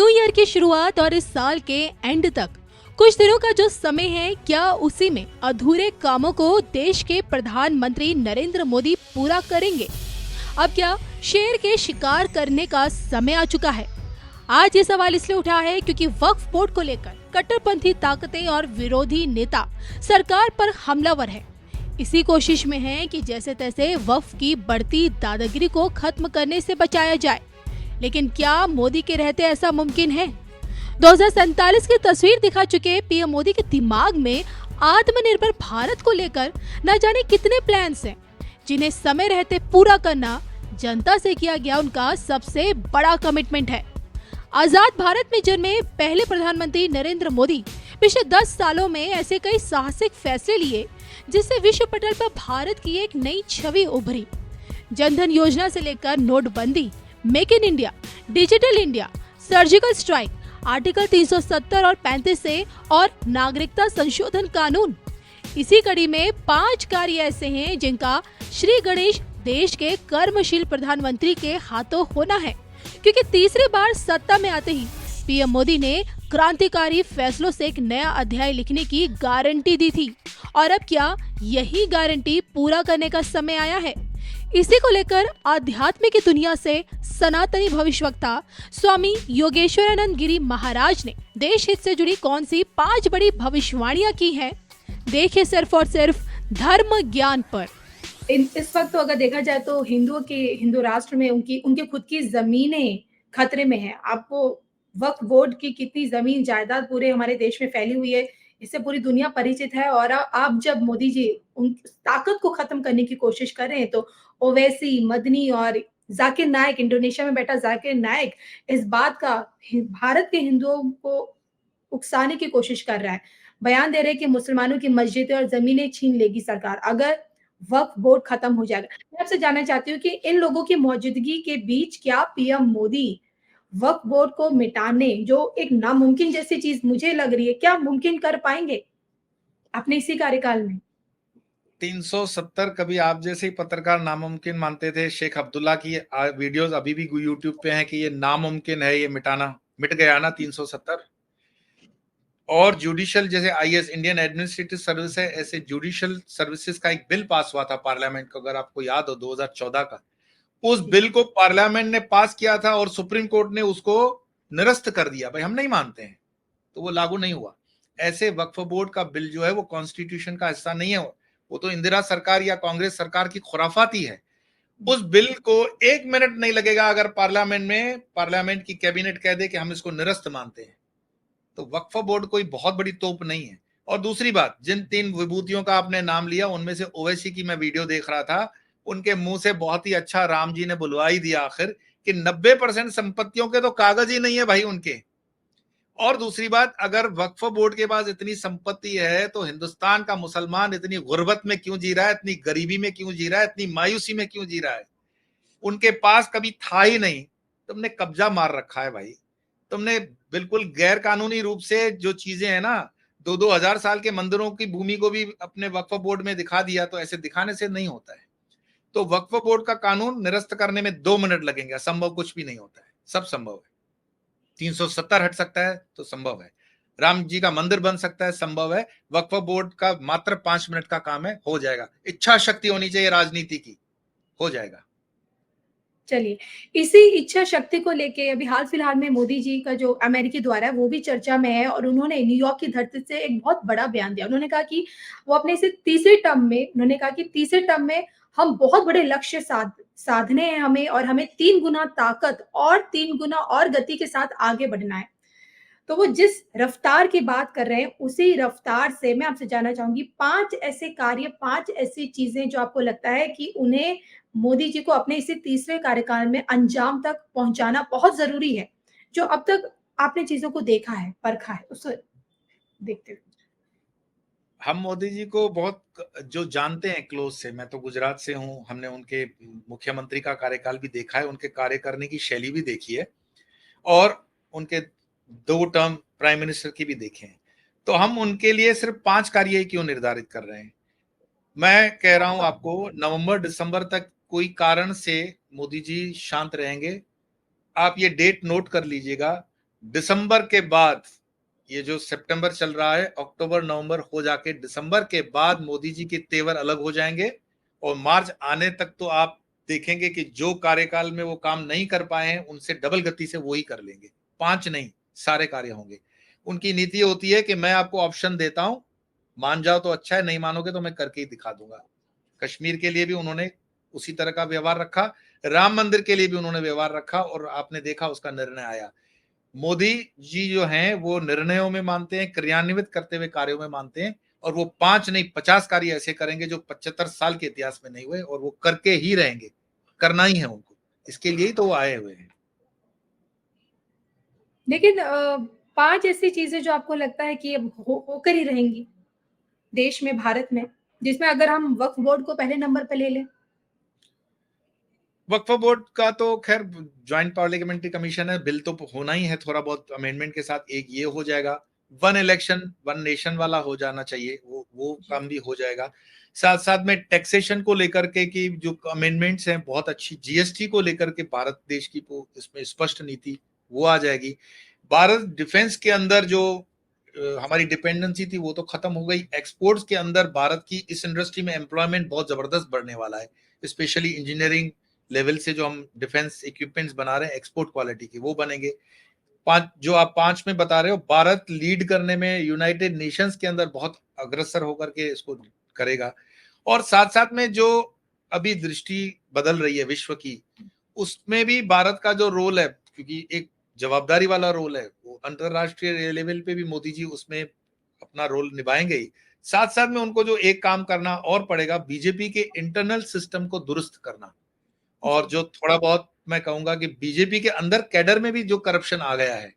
New year की शुरुआत और इस साल के एंड तक कुछ दिनों का जो समय है, क्या उसी में अधूरे कामों को देश के प्रधानमंत्री नरेंद्र मोदी पूरा करेंगे? अब क्या शेर के शिकार करने का समय आ चुका है? आज ये सवाल इसलिए उठा है क्योंकि वक्फ बोर्ड को लेकर कट्टरपंथी ताकतें और विरोधी नेता सरकार पर हमलावर है। इसी कोशिश में है कि जैसे तैसे वक्फ की बढ़ती दादागिरी को खत्म करने से बचाया जाए। लेकिन क्या मोदी के रहते ऐसा मुमकिन है? 2047 की तस्वीर दिखा चुके पीएम मोदी के दिमाग में आत्मनिर्भर भारत को लेकर न जाने कितने प्लान्स हैं, जिन्हें समय रहते पूरा करना जनता से किया गया उनका सबसे बड़ा कमिटमेंट है। आजाद भारत में जन्मे पहले प्रधानमंत्री नरेंद्र मोदी पिछले 10 सालों में ऐसे कई साहसिक फैसले लिए जिससे विश्व पटल पर भारत की एक नई छवि उभरी। जनधन योजना से लेकर नोटबंदी, make in India, digital India, surgical strike, article 370 और 35 से और नागरिकता संशोधन कानून। इसी कड़ी में 5 कार्य ऐसे हैं जिनका श्री गणेश देश के कर्मशील प्रधानमंत्री के हाथों होना है, क्योंकि तीसरी बार सत्ता में आते ही पीएम मोदी ने क्रांतिकारी फैसलों से एक नया अध्याय लिखने की गारंटी दी थी और अब क्या यही गारंटी पूरा करने का समय आया है? इसी को लेकर आध्यात्म की दुनिया से सनातनी भविष्यवक्ता स्वामी योगेश्वरानंद गिरी महाराज ने देश हित से जुड़ी कौन सी 5 बड़ी भविष्यवाणियां की हैं? देखिए सिर्फ और सिर्फ धर्म ज्ञान पर। इस वक्त तो अगर देखा जाए तो हिंदू राष्ट्र में उनके खुद की जमीनें खतरे में है। आपको वक्फ बोर्ड की कितनी जमीन जायदाद पूरे हमारे देश में फैली हुई है, इससे पूरी दुनिया परिचित है। और आप जब मोदी जी उन ताकत को खत्म करने की कोशिश कर रहे हैं तो ओवैसी, मदनी और जाकिर नायक, इंडोनेशिया में बैठा जाकिर नायक इस बात का भारत के हिंदुओं को उकसाने की कोशिश कर रहा है। बयान दे रहे हैं कि मुसलमानों की मस्जिदें और जमीनें छीन लेगी सरकार अगर वक्फ बोर्ड खत्म हो जाएगा। मैं आपसे जानना चाहती हूँ कि इन लोगों की मौजूदगी के बीच क्या पीएम मोदी वक्फ बोर्ड को मिटाने, जो एक नामुमकिन जैसी चीज मुझे लग रही है, क्या मुमकिन कर पाएंगे अपने इसी कार्यकाल में? 370 कभी आप जैसे ही पत्रकार नामुमकिन मानते थे। शेख अब्दुल्ला की वीडियोस अभी भी यूट्यूब पे हैं कि ये नामुमकिन है, ये मिटाना। मिट गया ना 370। और जुडिशियल, जैसे आईएएस इंडियन एडमिनिस्ट्रेटिव सर्विस है, ऐसे जुडिशियल सर्विसेज का एक बिल पास हुआ था पार्लियामेंट को, अगर आपको याद हो 2014 का। उस बिल को पार्लियामेंट ने पास किया था और सुप्रीम कोर्ट ने उसको निरस्त कर दिया, भाई हम नहीं मानते हैं, तो वो लागू नहीं हुआ। ऐसे वक्फ बोर्ड का बिल जो है वो कॉन्स्टिट्यूशन का हिस्सा नहीं है, वो तो इंदिरा सरकार या कांग्रेस सरकार की खुराफाती है। उस बिल को 1 मिनट नहीं लगेगा अगर पार्लियामेंट की कैबिनेट कह दे कि हम इसको निरस्त मानते हैं, तो वक्फ बोर्ड कोई बहुत बड़ी तोप नहीं है। और दूसरी बात, जिन 3 विभूतियों का आपने नाम लिया, उनमें से ओवैसी की मैं वीडियो देख रहा था, उनके मुंह से बहुत ही अच्छा राम जी ने बुलवा ही दिया आखिर कि 90% संपत्तियों के तो कागज ही नहीं है भाई उनके। और दूसरी बात, अगर वक्फ बोर्ड के पास इतनी संपत्ति है तो हिंदुस्तान का मुसलमान इतनी गुर्बत में क्यों जी रहा है, इतनी गरीबी में क्यों जी रहा है, इतनी मायूसी में क्यों जी रहा है? उनके पास कभी था ही नहीं, तुमने कब्जा मार रखा है भाई। तुमने बिल्कुल गैर कानूनी रूप से जो चीजें हैं ना, 2-2 हजार साल के मंदिरों की भूमि को भी अपने वक्फ बोर्ड में दिखा दिया, तो ऐसे दिखाने से नहीं होता है। तो वक्फ बोर्ड का कानून निरस्त करने में 2 मिनट लगेंगे, असंभव कुछ भी नहीं होता है, सब संभव है। 370 हट सकता है तो संभव है, राम जी का मंदिर बन सकता है, संभव है। वक्फ बोर्ड का मात्र 5 मिनट का काम है, हो जाएगा। इच्छा शक्ति होनी चाहिए राजनीति की, हो जाएगा। चलिए, इसी इच्छा शक्ति को लेके अभी हाल फिलहाल में मोदी जी का जो अमेरिकी दौरा है वो भी चर्चा में है और उन्होंने न्यूयॉर्क की धरती से एक बहुत बड़ा बयान दिया। उन्होंने कहा कि वो अपने इसे तीसरे टर्म में हम बहुत बड़े लक्ष्य साधने हैं हमें, और हमें 3 गुना ताकत और 3 गुना और गति के साथ आगे बढ़ना है। तो वो जिस रफ्तार की बात कर रहे हैं उसी रफ्तार से मैं आपसे जानना चाहूंगी 5 ऐसे कार्य, 5 ऐसी चीजें जो आपको लगता है कि उन्हें मोदी जी को अपने इसी तीसरे कार्यकाल में अंजाम तक पहुंचाना बहुत जरूरी है, जो अब तक आपने चीजों को देखा है, परखा है, उसको देखते हुए। हम मोदी जी को बहुत जो जानते हैं क्लोज से, मैं तो गुजरात से हूं, हमने उनके मुख्यमंत्री का कार्यकाल भी देखा है, उनके कार्य करने की शैली भी देखी है और उनके 2 टर्म प्राइम मिनिस्टर की भी देखे हैं। तो हम उनके लिए सिर्फ 5 कार्य ही क्यों निर्धारित कर रहे हैं? मैं कह रहा हूं आपको, नवंबर दिसंबर तक कोई कारण से मोदी जी शांत रहेंगे। आप ये डेट नोट कर लीजिएगा, दिसंबर के बाद, ये जो सितंबर चल रहा है, अक्टूबर नवंबर हो जाके दिसंबर के बाद मोदी जी के तेवर अलग हो जाएंगे और मार्च आने तक तो आप देखेंगे कि जो कार्यकाल में वो काम नहीं कर पाए हैं उनसे डबल गति से वो ही कर लेंगे। 5 नहीं, सारे कार्य होंगे। उनकी नीति होती है कि मैं आपको ऑप्शन देता हूं, मान जाओ तो अच्छा है, नहीं मानोगे तो मैं करके ही दिखा दूंगा। कश्मीर के लिए भी उन्होंने उसी तरह का व्यवहार रखा, राम मंदिर के लिए भी उन्होंने व्यवहार रखा और आपने देखा उसका निर्णय आया। मोदी जी जो हैं वो निर्णयों में मानते हैं, क्रियान्वित करते हुए कार्यों में मानते हैं और वो 5 नहीं 50 कार्य ऐसे करेंगे जो 75 साल के इतिहास में नहीं हुए और वो करके ही रहेंगे, करना ही है उनको। इसके लिए ही तो वो आए हुए हैं। लेकिन 5 ऐसी चीज़ें जो आपको लगता है कि अब होकर ही रहेंगी देश में, भारत में, जिसमें अगर हम वक्फ बोर्ड को पहले नंबर पे ले लें? वक्फ बोर्ड का तो खैर ज्वाइंट पार्लियामेंट्री कमीशन है, बिल तो होना ही है, थोड़ा बहुत अमेंडमेंट के साथ एक ये हो जाएगा। वन इलेक्शन वन नेशन वाला हो जाना चाहिए, वो जी। काम भी हो जाएगा। साथ साथ में टैक्सेशन को लेकर के की जो अमेंडमेंट्स हैं बहुत अच्छी, जीएसटी को लेकर के भारत देश की इसमें स्पष्ट नीति वो आ जाएगी। भारत डिफेंस के अंदर जो हमारी डिपेंडेंसी थी वो तो खत्म हो गई। एक्सपोर्ट्स के अंदर भारत की इस इंडस्ट्री में एम्प्लॉयमेंट बहुत जबरदस्त बढ़ने वाला है, स्पेशली इंजीनियरिंग लेवल से जो हम डिफेंस इक्विपमेंट्स बना रहे हैं एक्सपोर्ट क्वालिटी के, वो बनेंगे। पांच जो आप 5 में बता रहे हो, भारत लीड करने में यूनाइटेड नेशंस के अंदर बहुत अग्रसर होकर के इसको करेगा। और साथ साथ में जो अभी दृष्टि बदल रही है विश्व की, उसमें भी भारत का जो रोल है, क्योंकि एक जवाबदारी वाला रोल है, वो अंतरराष्ट्रीय लेवल पे भी मोदी जी उसमें अपना रोल निभाएंगे ही। साथ साथ में उनको जो एक काम करना और पड़ेगा, बीजेपी के इंटरनल सिस्टम को दुरुस्त करना। और जी। जो थोड़ा बहुत मैं कहूंगा कि बीजेपी के अंदर कैडर में भी जो करप्शन आ गया है,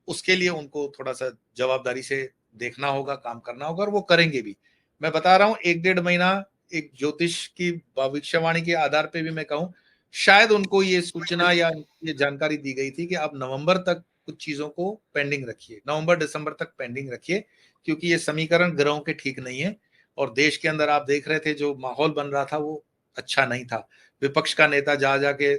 उसके लिए उनको थोड़ा सा जवाबदारी से देखना होगा, काम करना होगा और वो करेंगे भी। मैं बता रहा हूं, 1 डेढ़ महीना एक ज्योतिष की भविष्यवाणी के आधार पे भी मैं कहूं, शायद उनको ये सूचना या ये जानकारी दी गई थी कि आप नवंबर तक कुछ चीजों को पेंडिंग रखिए, नवंबर दिसंबर तक पेंडिंग रखिए, क्योंकि ये समीकरण ग्रहों के ठीक नहीं है और देश के अंदर आप देख रहे थे जो माहौल बन रहा था वो अच्छा नहीं था। विपक्ष का नेता जा जाके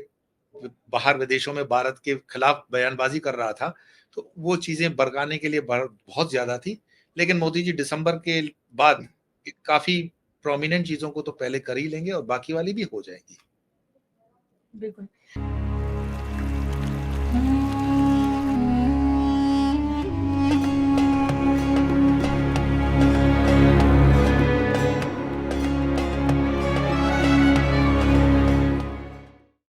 बाहर विदेशों में भारत के खिलाफ बयानबाजी कर रहा था, तो वो चीजें बरकाने के लिए बहुत ज्यादा थी। लेकिन मोदी जी दिसंबर के बाद काफी प्रोमिनेंट चीजों को तो पहले कर ही लेंगे और बाकी वाली भी हो जाएगी। बिल्कुल।